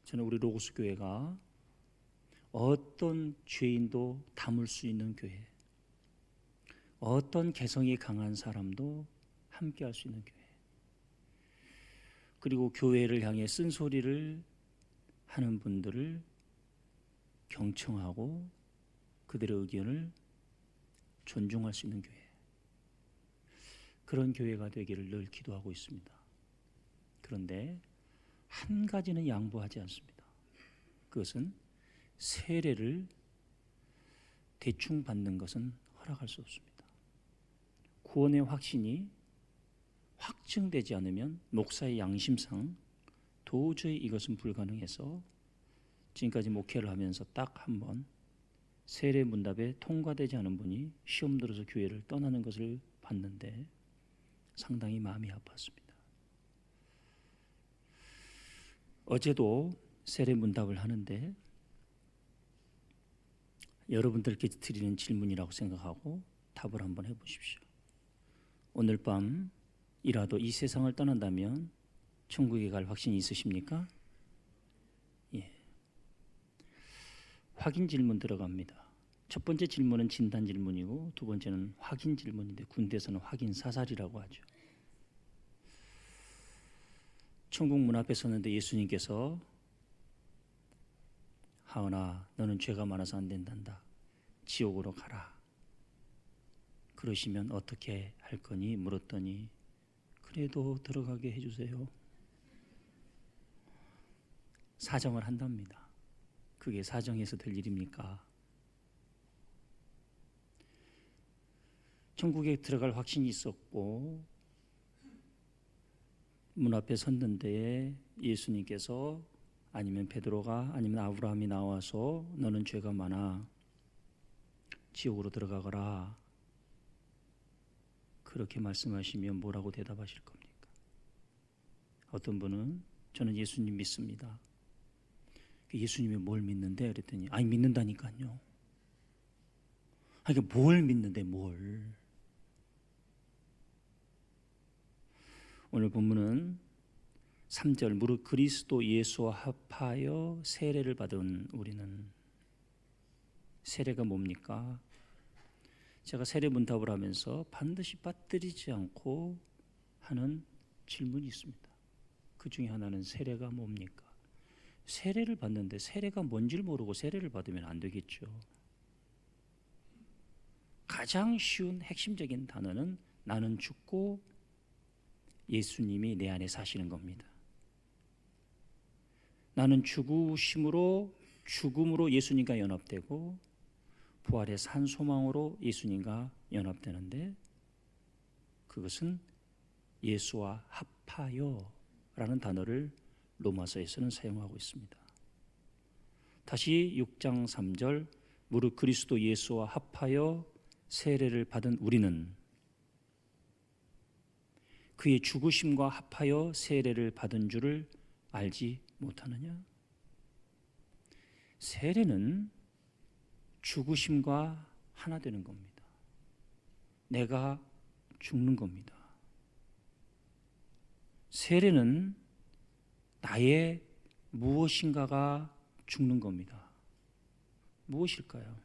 저는 우리 로고스 교회가 어떤 죄인도 담을 수 있는 교회, 어떤 개성이 강한 사람도 함께 할 수 있는 교회, 그리고 교회를 향해 쓴소리를 하는 분들을 경청하고 그들의 의견을 존중할 수 있는 교회, 그런 교회가 되기를 늘 기도하고 있습니다. 그런데 한 가지는 양보하지 않습니다. 그것은 세례를 대충 받는 것은 허락할 수 없습니다. 구원의 확신이 확증되지 않으면 목사의 양심상 도저히 이것은 불가능해서 지금까지 목회를 하면서 딱 한 번 세례 문답에 통과되지 않은 분이 시험 들어서 교회를 떠나는 것을 봤는데 상당히 마음이 아팠습니다. 어제도 세례 문답을 하는데 여러분들께 드리는 질문이라고 생각하고 답을 한번 해보십시오. 오늘 밤이라도 이 세상을 떠난다면 천국에 갈 확신이 있으십니까? 예. 확인 질문 들어갑니다. 첫 번째 질문은 진단 질문이고 두 번째는 확인 질문인데 군대에서는 확인 사살이라고 하죠. 천국 문 앞에 섰는데 예수님께서 하은아 너는 죄가 많아서 안 된단다. 지옥으로 가라. 그러시면 어떻게 할 거니? 물었더니 그래도 들어가게 해주세요. 사정을 한답니다. 그게 사정해서 될 일입니까? 천국에 들어갈 확신이 있었고 문 앞에 섰는데 예수님께서 아니면 베드로가 아니면 아브라함이 나와서 너는 죄가 많아 지옥으로 들어가거라 그렇게 말씀하시면 뭐라고 대답하실 겁니까? 어떤 분은 저는 예수님 믿습니다. 예수님이 뭘 믿는데? 그랬더니 아니 믿는다니까요. 아니 뭘 믿는데 뭘? 오늘 본문은 3절 무릇 그리스도 예수와 합하여 세례를 받은 우리는 세례가 뭡니까? 제가 세례 문답을 하면서 반드시 빠뜨리지 않고 하는 질문이 있습니다. 그 중에 하나는 세례가 뭡니까? 세례를 받는데 세례가 뭔지를 모르고 세례를 받으면 안 되겠죠. 가장 쉬운 핵심적인 단어는 나는 죽고 예수님이 내 안에 사시는 겁니다. 나는 죽음으로 예수님과 연합되고 부활의 산 소망으로 예수님과 연합되는데 그것은 예수와 합하여 라는 단어를 로마서에서는 사용하고 있습니다. 다시 6장 3절 무릇 그리스도 예수와 합하여 세례를 받은 우리는 그의 죽으심과 합하여 세례를 받은 줄을 알지 못하느냐? 세례는 죽으심과 하나 되는 겁니다. 내가 죽는 겁니다. 세례는 나의 무엇인가가 죽는 겁니다. 무엇일까요?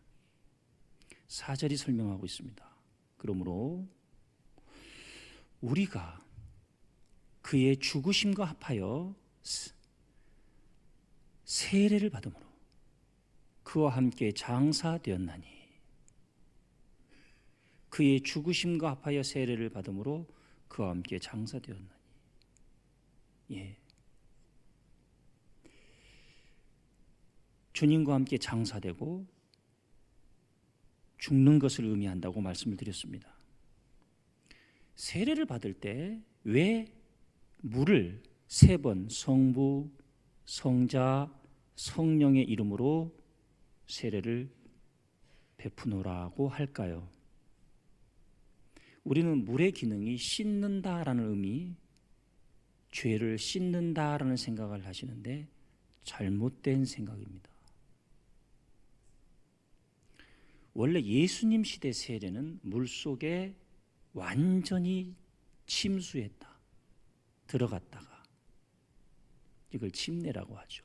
4절이 설명하고 있습니다. 그러므로 우리가 그의 죽으심과 합하여 세례를 받음으로 그와 함께 장사되었나니 그의 죽으심과 합하여 세례를 받음으로 그와 함께 장사되었나니 예. 주님과 함께 장사되고 죽는 것을 의미한다고 말씀을 드렸습니다. 세례를 받을 때 왜 물을 3번 성부, 성자, 성령의 이름으로 세례를 베푸노라고 할까요? 우리는 물의 기능이 씻는다라는 의미, 죄를 씻는다라는 생각을 하시는데 잘못된 생각입니다. 원래 예수님 시대 세례는 물속에 완전히 침수했다. 들어갔다가 이걸 침례라고 하죠.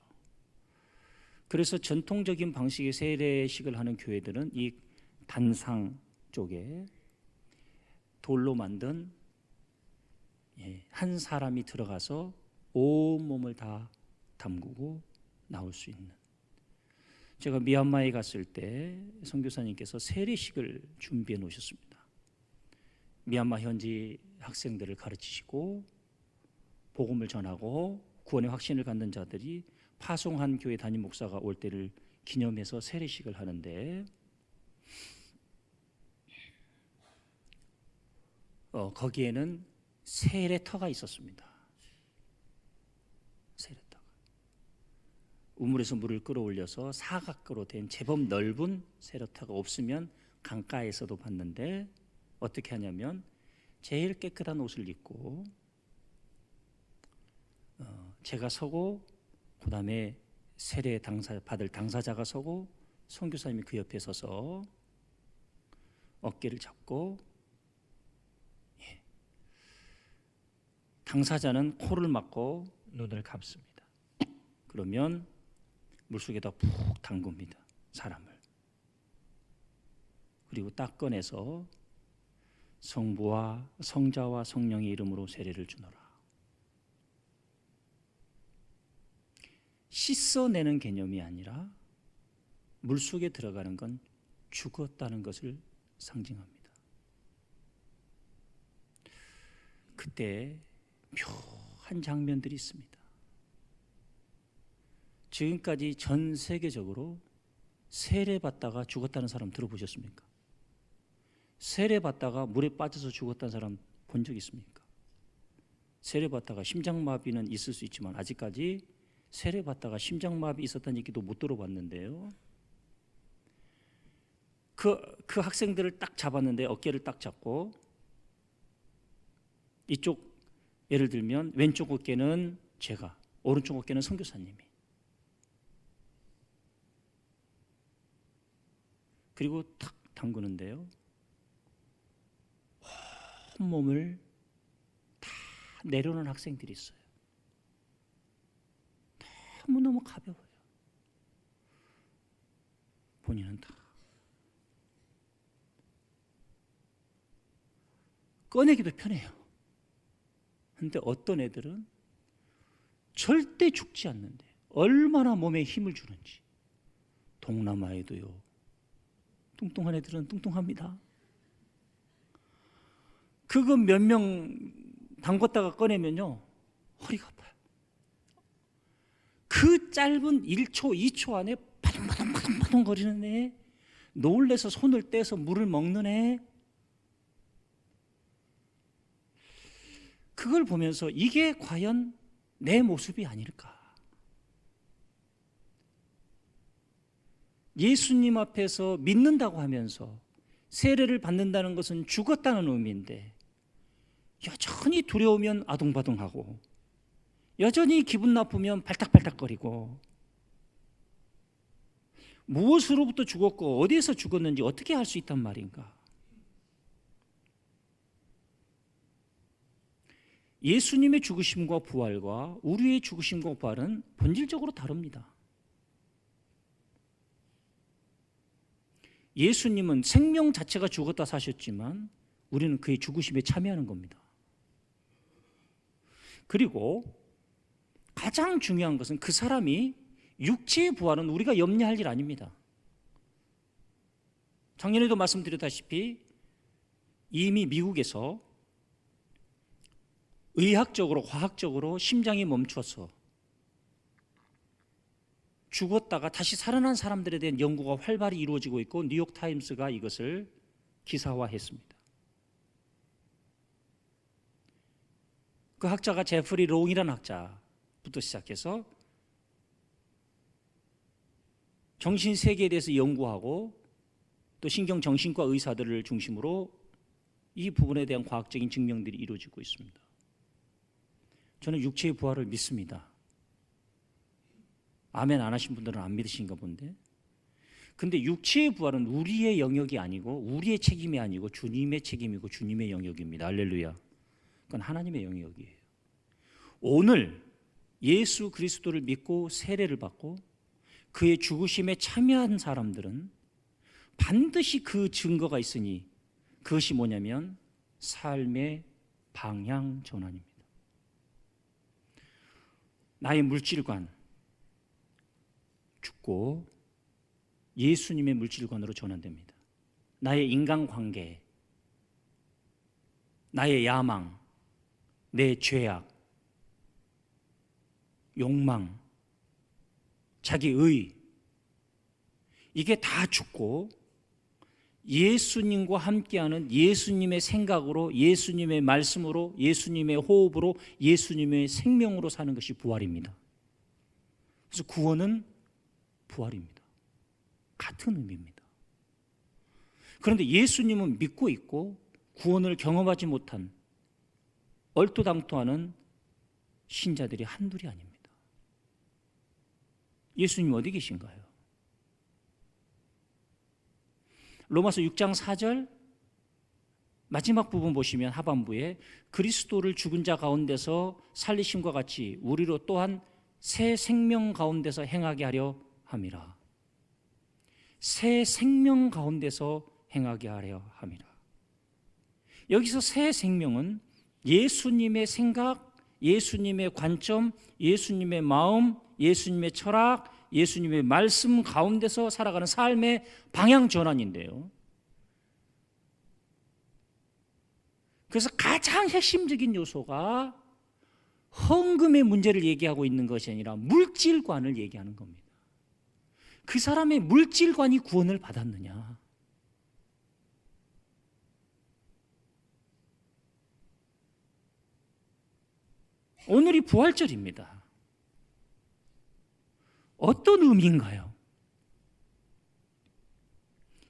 그래서 전통적인 방식의 세례식을 하는 교회들은 이 단상 쪽에 돌로 만든 한 사람이 들어가서 온몸을 다 담그고 나올 수 있는, 제가 미얀마에 갔을 때 선교사님께서 세례식을 준비해 놓으셨습니다. 미얀마 현지 학생들을 가르치시고 복음을 전하고 구원의 확신을 갖는 자들이 파송한 교회 담임 목사가 올 때를 기념해서 세례식을 하는데, 거기에는 세례터가 있었습니다. 세례터가 우물에서 물을 끌어올려서 사각으로 된 제법 넓은 세례터가 없으면 강가에서도 봤는데, 어떻게 하냐면 제일 깨끗한 옷을 입고 제가 서고, 그 다음에 세례 받을 당사자가 서고, 선교사님이 그 옆에 서서 어깨를 잡고, 당사자는 코를 막고 눈을 감습니다. 그러면 물속에다 푹 담굽니다, 사람을. 그리고 딱 꺼내서 성부와 성자와 성령의 이름으로 세례를 주노라. 씻어내는 개념이 아니라 물속에 들어가는 건 죽었다는 것을 상징합니다. 그때 묘한 장면들이 있습니다. 지금까지 전 세계적으로 세례받다가 죽었다는 사람 들어보셨습니까? 세례받다가 물에 빠져서 죽었다는 사람 본 적 있습니까? 세례받다가 심장마비는 있을 수 있지만 아직까지 세례받다가 심장마비 있었다는 얘기도 못 들어봤는데요. 그 학생들을 딱 잡았는데, 어깨를 딱 잡고, 이쪽 예를 들면 왼쪽 어깨는 제가, 오른쪽 어깨는 선교사님이, 그리고 탁 담그는데요, 온몸을 다 내려오는 학생들이 있어요. 너무너무 가벼워요. 본인은 다 꺼내기도 편해요. 그런데 어떤 애들은 절대 죽지 않는데 얼마나 몸에 힘을 주는지. 동남아에도요, 뚱뚱한 애들은 뚱뚱합니다. 그거 몇 명 담궜다가 꺼내면요, 허리가 아파요. 그 짧은 1초, 2초 안에 바둥바둥 거리는 애, 놀래서 손을 떼서 물을 먹는 애, 그걸 보면서 이게 과연 내 모습이 아닐까? 예수님 앞에서 믿는다고 하면서 세례를 받는다는 것은 죽었다는 의미인데, 여전히 두려우면 아둥바둥하고, 여전히 기분 나쁘면 발딱발딱거리고, 무엇으로부터 죽었고 어디에서 죽었는지 어떻게 알 수 있단 말인가? 예수님의 죽으심과 부활과 우리의 죽으심과 부활은 본질적으로 다릅니다. 예수님은 생명 자체가 죽었다 사셨지만 우리는 그의 죽으심에 참여하는 겁니다. 그리고 가장 중요한 것은 그 사람이 육체의 부활은 우리가 염려할 일 아닙니다. 작년에도 말씀드렸다시피 이미 미국에서 의학적으로, 과학적으로 심장이 멈춰서 죽었다가 다시 살아난 사람들에 대한 연구가 활발히 이루어지고 있고, 뉴욕타임스가 이것을 기사화했습니다. 그 학자가 제프리 롱이라는 학자부터 시작해서 정신세계에 대해서 연구하고 또 신경정신과 의사들을 중심으로 이 부분에 대한 과학적인 증명들이 이루어지고 있습니다. 저는 육체의 부활을 믿습니다. 아멘 안 하신 분들은 안 믿으신가 본데. 근데 육체의 부활은 우리의 영역이 아니고, 우리의 책임이 아니고 주님의 책임이고 주님의 영역입니다. 할렐루야. 그건 하나님의 영역이에요. 오늘 예수 그리스도를 믿고 세례를 받고 그의 죽으심에 참여한 사람들은 반드시 그 증거가 있으니 그것이 뭐냐면 삶의 방향 전환입니다. 나의 물질관 죽고 예수님의 물질관으로 전환됩니다. 나의 인간관계, 나의 야망, 내 죄악, 욕망, 자기의, 이게 다 죽고 예수님과 함께하는 예수님의 생각으로, 예수님의 말씀으로, 예수님의 호흡으로, 예수님의 생명으로 사는 것이 부활입니다. 그래서 구원은 부활입니다. 같은 의미입니다. 그런데 예수님은 믿고 있고 구원을 경험하지 못한 얼토당토하는 신자들이 한둘이 아닙니다. 예수님 어디 계신가요? 로마서 6장 4절 마지막 부분 보시면 하반부에 그리스도를 죽은 자 가운데서 살리심과 같이 우리로 또한 새 생명 가운데서 행하게 하려 함이라. 새 생명 가운데서 행하게 하려 함이라. 여기서 새 생명은 예수님의 생각, 예수님의 관점, 예수님의 마음, 예수님의 철학, 예수님의 말씀 가운데서 살아가는 삶의 방향 전환인데요. 그래서 가장 핵심적인 요소가 헌금의 문제를 얘기하고 있는 것이 아니라 물질관을 얘기하는 겁니다. 그 사람의 물질관이 구원을 받았느냐? 오늘이 부활절입니다. 어떤 의미인가요?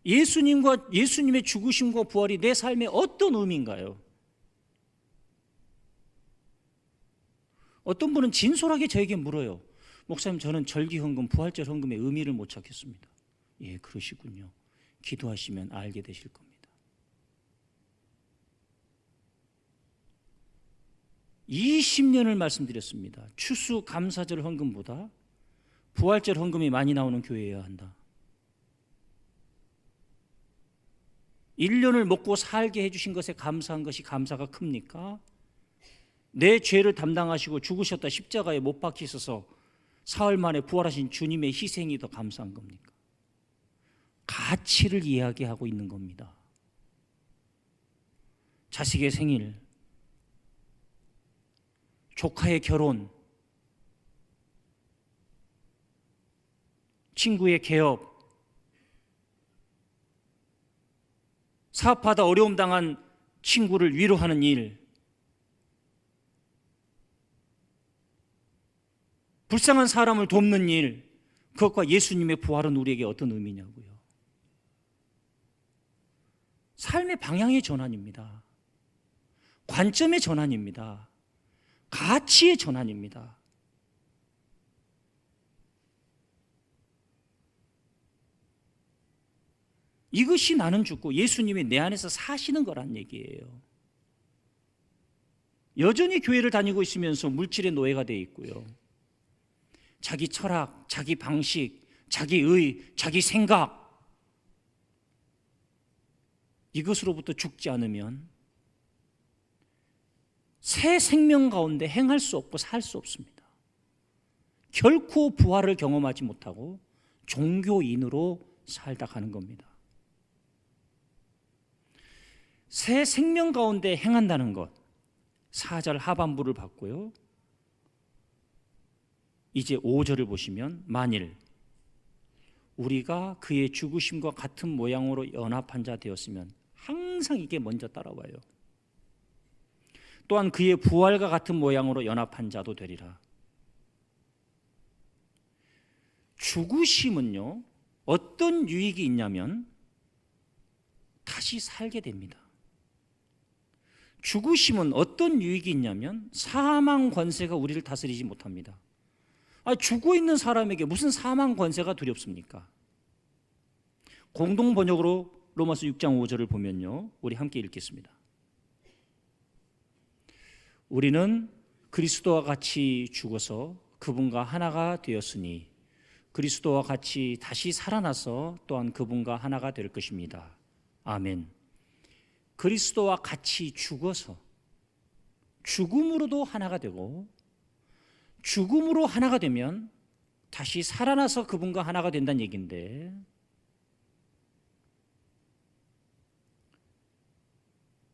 예수님의 죽으심과 부활이 내 삶에 어떤 의미인가요? 어떤 분은 진솔하게 저에게 물어요. 목사님, 저는 절기헌금, 부활절 헌금의 의미를 못 찾겠습니다. 예, 그러시군요. 기도하시면 알게 되실 겁니다. 20년을 말씀드렸습니다. 추수감사절 헌금보다 부활절 헌금이 많이 나오는 교회여야 한다. 1년을 먹고 살게 해주신 것에 감사한 것이 감사가 큽니까? 내 죄를 담당하시고 죽으셨다 십자가에 못 박히셔서 사흘 만에 부활하신 주님의 희생이 더 감사한 겁니까? 가치를 이야기하고 있는 겁니다. 자식의 생일, 조카의 결혼, 친구의 개업, 사업하다 어려움 당한 친구를 위로하는 일, 불쌍한 사람을 돕는 일, 그것과 예수님의 부활은 우리에게 어떤 의미냐고요. 삶의 방향의 전환입니다. 관점의 전환입니다. 가치의 전환입니다. 이것이 나는 죽고 예수님이 내 안에서 사시는 거란 얘기예요. 여전히 교회를 다니고 있으면서 물질의 노예가 되어 있고요. 자기 철학, 자기 방식, 자기의, 자기 생각, 이것으로부터 죽지 않으면 새 생명 가운데 행할 수 없고 살 수 없습니다. 결코 부활을 경험하지 못하고 종교인으로 살다 가는 겁니다. 새 생명 가운데 행한다는 것, 4절 하반부를 봤고요. 이제 5절을 보시면 만일 우리가 그의 죽으심과 같은 모양으로 연합한 자 되었으면, 항상 이게 먼저 따라와요. 또한 그의 부활과 같은 모양으로 연합한 자도 되리라. 죽으심은요, 어떤 유익이 있냐면 다시 살게 됩니다. 죽으심은 어떤 유익이 있냐면 사망 권세가 우리를 다스리지 못합니다. 죽어 있는 사람에게 무슨 사망 권세가 두렵습니까? 공동 번역으로 로마서 6장 5절을 보면요, 우리 함께 읽겠습니다. 우리는 그리스도와 같이 죽어서 그분과 하나가 되었으니 그리스도와 같이 다시 살아나서 또한 그분과 하나가 될 것입니다. 아멘. 그리스도와 같이 죽어서 죽음으로도 하나가 되고, 죽음으로 하나가 되면 다시 살아나서 그분과 하나가 된다는 얘기인데,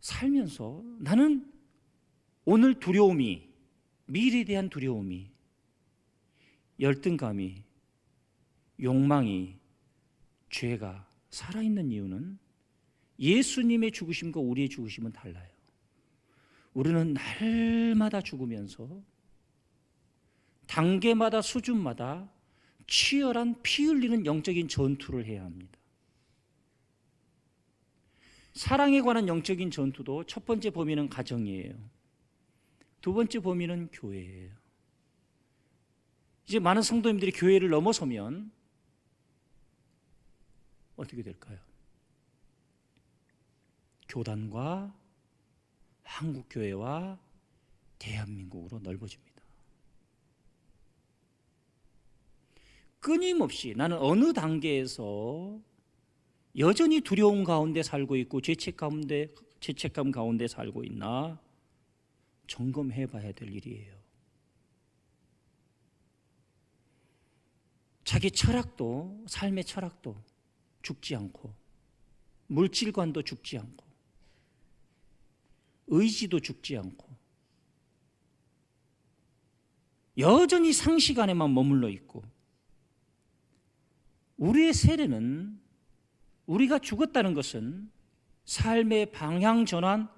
살면서 나는 오늘 두려움이, 미래에 대한 두려움이, 열등감이, 욕망이, 죄가 살아있는 이유는 예수님의 죽으심과 우리의 죽으심은 달라요. 우리는 날마다 죽으면서 단계마다 수준마다 치열한 피 흘리는 영적인 전투를 해야 합니다. 사랑에 관한 영적인 전투도 첫 번째 범위는 가정이에요. 두 번째 범위는 교회예요. 이제 많은 성도님들이 교회를 넘어서면 어떻게 될까요? 교단과 한국교회와 대한민국으로 넓어집니다. 끊임없이 나는 어느 단계에서 여전히 두려움 가운데 살고 있고 죄책감 가운데 살고 있나 점검해 봐야 될 일이에요. 자기 철학도, 삶의 철학도 죽지 않고, 물질관도 죽지 않고, 의지도 죽지 않고, 여전히 상식 안에만 머물러 있고, 우리의 세례는, 우리가 죽었다는 것은 삶의 방향 전환,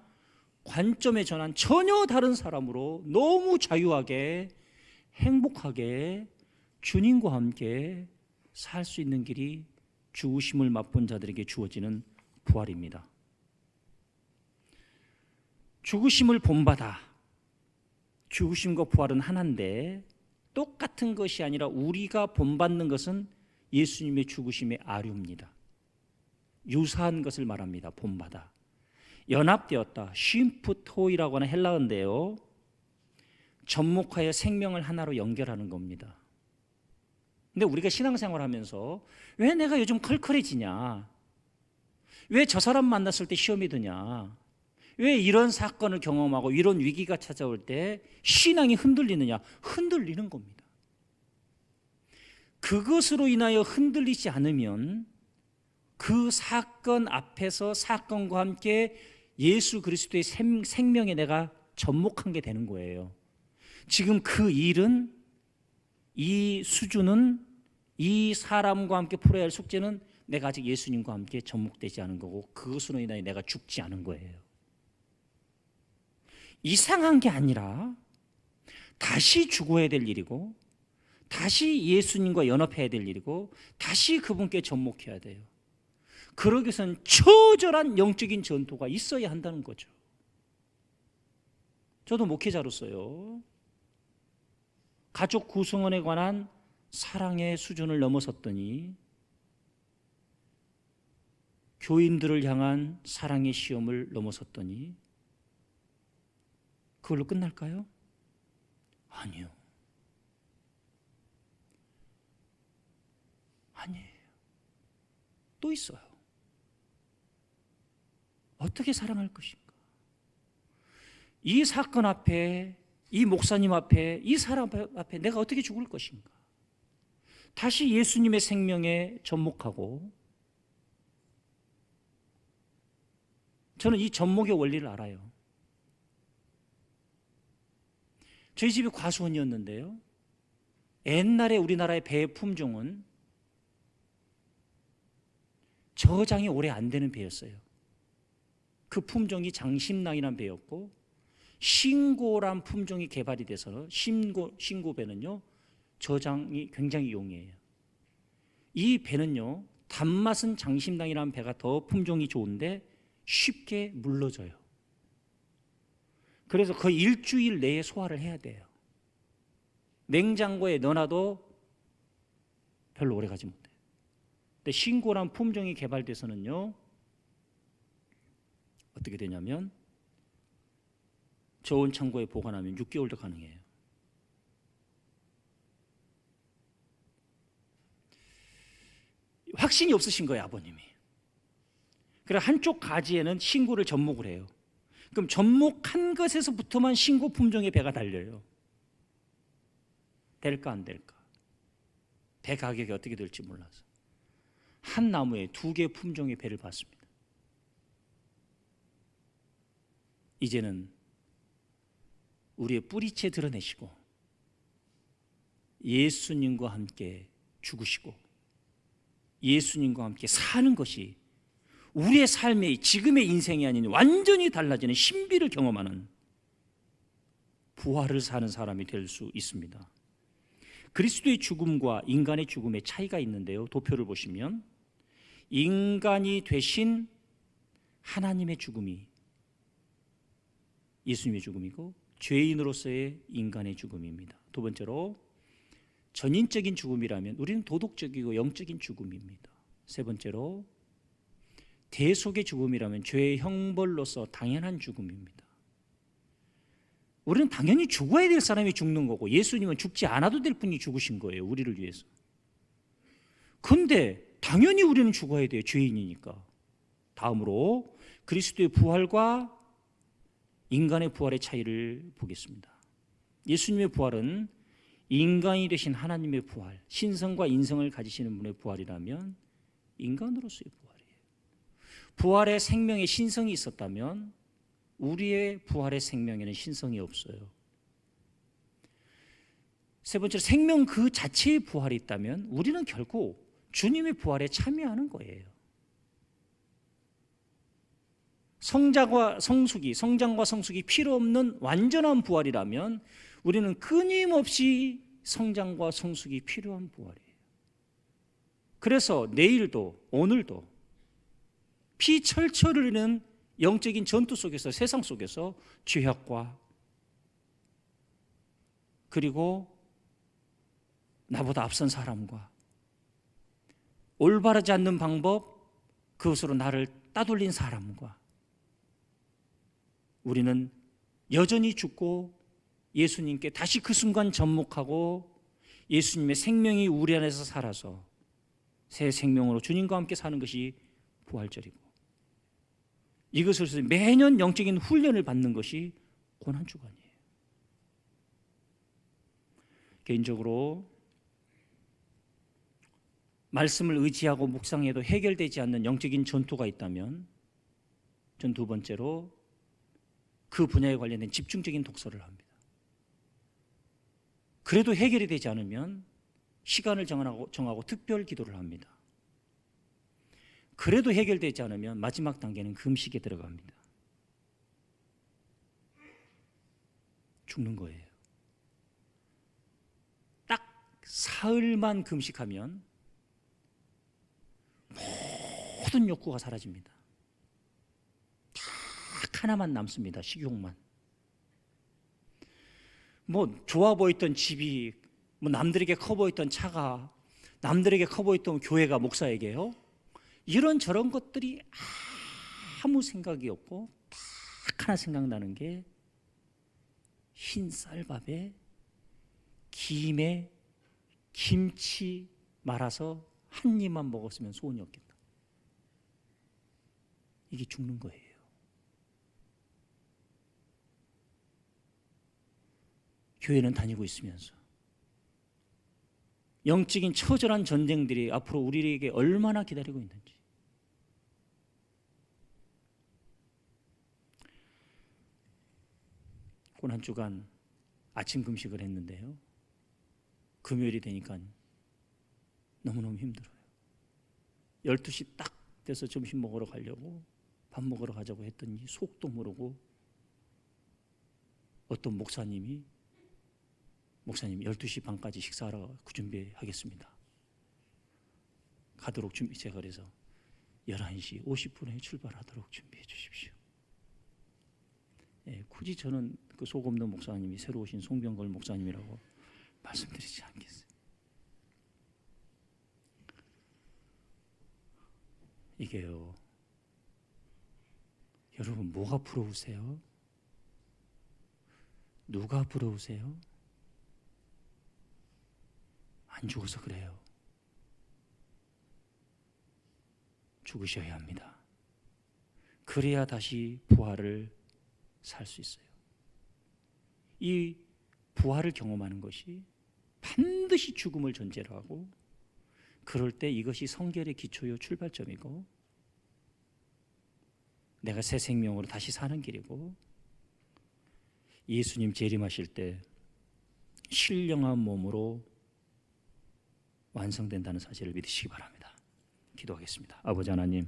관점의 전환, 전혀 다른 사람으로 너무 자유하게, 행복하게 주님과 함께 살 수 있는 길이 죽으심을 맛본 자들에게 주어지는 부활입니다. 죽으심을 본받아, 죽으심과 부활은 하나인데 똑같은 것이 아니라 우리가 본받는 것은 예수님의 죽으심의 아류입니다. 유사한 것을 말합니다. 본받아. 연합되었다. 쉼프토이라고 하는 헬라어인데요, 접목하여 생명을 하나로 연결하는 겁니다. 근데 우리가 신앙생활 하면서 왜 내가 요즘 컬컬해지냐? 왜 저 사람 만났을 때 시험이 드냐? 왜 이런 사건을 경험하고 이런 위기가 찾아올 때 신앙이 흔들리느냐? 흔들리는 겁니다. 그것으로 인하여 흔들리지 않으면 그 사건 앞에서 사건과 함께 예수 그리스도의 생명에 내가 접목한 게 되는 거예요. 지금 그 일은, 이 수준은, 이 사람과 함께 풀어야 할 숙제는 내가 아직 예수님과 함께 접목되지 않은 거고, 그것으로 인하여 내가 죽지 않은 거예요. 이상한 게 아니라 다시 죽어야 될 일이고, 다시 예수님과 연합해야 될 일이고, 다시 그분께 접목해야 돼요. 그러기 위해서는 처절한 영적인 전투가 있어야 한다는 거죠. 저도 목회자로서요, 가족 구성원에 관한 사랑의 수준을 넘어섰더니 교인들을 향한 사랑의 시험을 넘어섰더니 그걸로 끝날까요? 아니요. 아니에요. 또 있어요. 어떻게 사랑할 것인가? 이 사건 앞에, 이 목사님 앞에, 이 사람 앞에 내가 어떻게 죽을 것인가? 다시 예수님의 생명에 접목하고, 저는 이 접목의 원리를 알아요. 저희 집이 과수원이었는데요, 옛날에 우리나라의 배의 품종은 저장이 오래 안 되는 배였어요. 그 품종이 장심낭이라는 배였고, 신고란 품종이 개발이 돼서 신고배는요, 저장이 굉장히 용이해요. 이 배는요, 단맛은 장심낭이라는 배가 더 품종이 좋은데 쉽게 물러져요. 그래서 거의 일주일 내에 소화를 해야 돼요. 냉장고에 넣어놔도 별로 오래 가지 못해요. 근데 신고란 품종이 개발돼서는요, 어떻게 되냐면 저온 창고에 보관하면 6개월도 가능해요. 확신이 없으신 거예요, 아버님이. 그래 한쪽 가지에는 신고를 접목을 해요. 그럼 접목한 것에서부터만 신고 품종의 배가 달려요. 될까 안 될까? 배 가격이 어떻게 될지 몰라서 한 나무에 2개 품종의 배를 받습니다. 이제는 우리의 뿌리채 드러내시고 예수님과 함께 죽으시고 예수님과 함께 사는 것이 우리의 삶의 지금의 인생이 아닌 완전히 달라지는 신비를 경험하는 부활을 사는 사람이 될 수 있습니다. 그리스도의 죽음과 인간의 죽음의 차이가 있는데요, 도표를 보시면 인간이 되신 하나님의 죽음이 예수님의 죽음이고 죄인으로서의 인간의 죽음입니다. 두 번째로 전인적인 죽음이라면 우리는 도덕적이고 영적인 죽음입니다. 세 번째로 대속의 죽음이라면 죄의 형벌로서 당연한 죽음입니다. 우리는 당연히 죽어야 될 사람이 죽는 거고 예수님은 죽지 않아도 될 분이 죽으신 거예요, 우리를 위해서. 그런데 당연히 우리는 죽어야 돼요, 죄인이니까. 다음으로 그리스도의 부활과 인간의 부활의 차이를 보겠습니다. 예수님의 부활은 인간이 되신 하나님의 부활, 신성과 인성을 가지시는 분의 부활이라면 인간으로서의 부활이에요. 부활의 생명에 신성이 있었다면 우리의 부활의 생명에는 신성이 없어요. 세 번째로 생명 그 자체의 부활이 있다면 우리는 결코 주님의 부활에 참여하는 거예요. 성장과 성숙이 필요 없는 완전한 부활이라면 우리는 끊임없이 성장과 성숙이 필요한 부활이에요. 그래서 내일도 오늘도 피 철철 흘리는 영적인 전투 속에서, 세상 속에서 죄악과 그리고 나보다 앞선 사람과 올바르지 않는 방법, 그것으로 나를 따돌린 사람과 우리는 여전히 죽고 예수님께 다시 그 순간 접목하고 예수님의 생명이 우리 안에서 살아서 새 생명으로 주님과 함께 사는 것이 부활절이고, 이것을 매년 영적인 훈련을 받는 것이 고난주간이에요. 개인적으로 말씀을 의지하고 묵상해도 해결되지 않는 영적인 전투가 있다면 전 두 번째로 그 분야에 관련된 집중적인 독서를 합니다. 그래도 해결이 되지 않으면 시간을 정하고 특별 기도를 합니다. 그래도 해결되지 않으면 마지막 단계는 금식에 들어갑니다. 죽는 거예요. 딱 사흘만 금식하면 모든 욕구가 사라집니다. 딱 하나만 남습니다. 식욕만. 좋아 보였던 집이, 남들에게 커 보였던 차가, 남들에게 커 보였던 교회가 목사에게요, 이런저런 것들이 아무 생각이 없고 딱 하나 생각나는 게 흰 쌀밥에 김에 김치 말아서 한 입만 먹었으면 소원이 없겠다. 이게 죽는 거예요. 교회는 다니고 있으면서 영적인 처절한 전쟁들이 앞으로 우리에게 얼마나 기다리고 있는지. 고난 주간 아침 금식을 했는데요, 금요일이 되니까 너무너무 힘들어요. 12시 딱 돼서 점심 먹으러 가려고, 밥 먹으러 가자고 했더니 속도 모르고 어떤 목사님이 12시 반까지 식사하러 준비하겠습니다. 가도록 제가 그래서 11시 50분에 출발하도록 준비해 주십시오. 굳이 저는 그 속 없는 목사님이 새로 오신 송병걸 목사님이라고 말씀드리지 않겠어요. 이게요, 여러분, 뭐가 부러우세요? 누가 부러우세요? 안 죽어서 그래요. 죽으셔야 합니다. 그래야 다시 부활을 살 수 있어요. 이 부활을 경험하는 것이 반드시 죽음을 전제로 하고, 그럴 때 이것이 성결의 기초요 출발점이고, 내가 새 생명으로 다시 사는 길이고, 예수님 재림하실 때 신령한 몸으로 완성된다는 사실을 믿으시기 바랍니다. 기도하겠습니다. 아버지 하나님,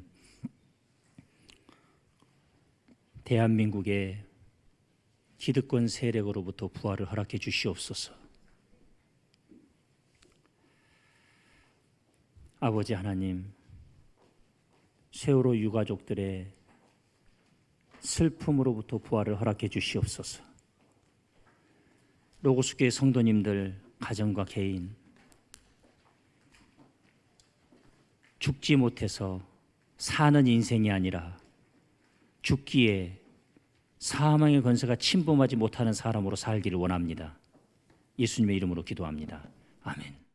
대한민국의 기득권 세력으로부터 부활을 허락해 주시옵소서. 아버지 하나님, 세월호 유가족들의 슬픔으로부터 부활을 허락해 주시옵소서. 로고스교회 성도님들 가정과 개인, 죽지 못해서 사는 인생이 아니라 죽기에 사망의 권세가 침범하지 못하는 사람으로 살기를 원합니다. 예수님의 이름으로 기도합니다. 아멘.